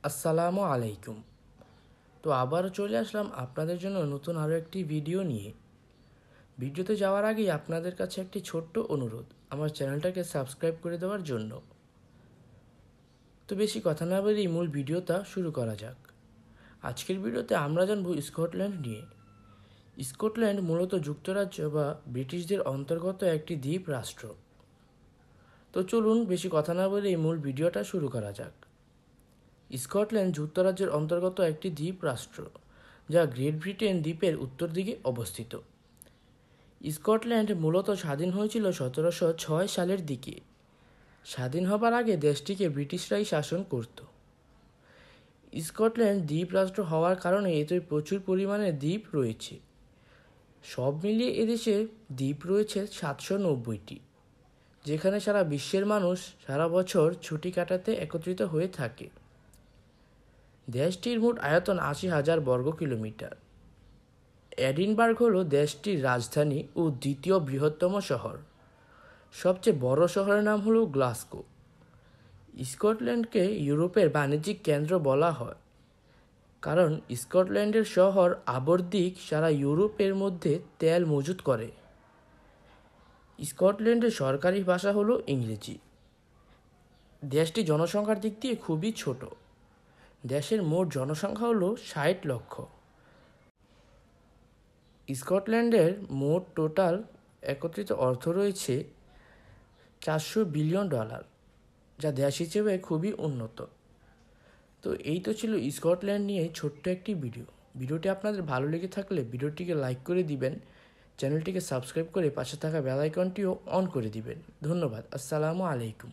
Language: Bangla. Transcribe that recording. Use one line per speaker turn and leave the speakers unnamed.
আসসালামু আলাইকুম। তো আবারও চলে আসলাম আপনাদের জন্য নতুন আরও একটি ভিডিও নিয়ে। ভিডিওতে যাওয়ার আগেই আপনাদের কাছে একটি ছোট্ট অনুরোধ, আমার চ্যানেলটাকে সাবস্ক্রাইব করে দেওয়ার জন্য। তো বেশি কথা না বলেই মূল ভিডিওটা শুরু করা যাক। আজকের ভিডিওতে আমরা জানব স্কটল্যান্ড নিয়ে। স্কটল্যান্ড মূলত যুক্তরাজ্য বা ব্রিটিশদের অন্তর্গত একটি দ্বীপ রাষ্ট্র। তো চলুন বেশি কথা না বলেই মূল ভিডিওটা শুরু করা যাক। স্কটল্যান্ড যুক্তরাজ্যের অন্তর্গত একটি দ্বীপ রাষ্ট্র, যা গ্রেট ব্রিটেন দ্বীপের উত্তর দিকে অবস্থিত। স্কটল্যান্ড মূলত স্বাধীন হয়েছিল 1706 সালের দিকে। স্বাধীন হবার আগে দেশটিকে ব্রিটিশরাই শাসন করত। স্কটল্যান্ড দ্বীপ রাষ্ট্র হওয়ার কারণে এতে প্রচুর পরিমাণে দ্বীপ রয়েছে। সব মিলিয়ে এদেশে দ্বীপ রয়েছে 790টি, যেখানে সারা বিশ্বের মানুষ সারা বছর ছুটি কাটাতে একত্রিত হয়ে থাকে। দেশটির মোট আয়তন 80,000 বর্গ কিলোমিটার। এডিনবার্গ হল দেশটির রাজধানী ও দ্বিতীয় বৃহত্তম শহর। সবচেয়ে বড় শহরের নাম হলো গ্লাসগো। স্কটল্যান্ডকে ইউরোপের বাণিজ্যিক কেন্দ্র বলা হয়, কারণ স্কটল্যান্ডের শহর আবর্দিক সারা ইউরোপের মধ্যে তেল মজুত করে। স্কটল্যান্ডের সরকারি ভাষা হলো ইংরেজি। দেশটি জনসংখ্যার দিক দিয়ে খুবই ছোট। দেশের মোট জনসংখ্যা হলো 60 লক্ষ। স্কটল্যান্ডের মোট টোটাল একত্রিত অর্থ রয়েছে $400 বিলিয়ন, যা দেশ হিসেবে খুবই উন্নত। তো এই তো ছিল স্কটল্যান্ড নিয়ে ছোট্ট একটি ভিডিওটি আপনাদের ভালো লেগে থাকলে ভিডিওটিকে লাইক করে দিবেন, চ্যানেলটিকে সাবস্ক্রাইব করে পাশে থাকা বেল আইকনটিও অন করে দিবেন। ধন্যবাদ। আসসালামু আলাইকুম।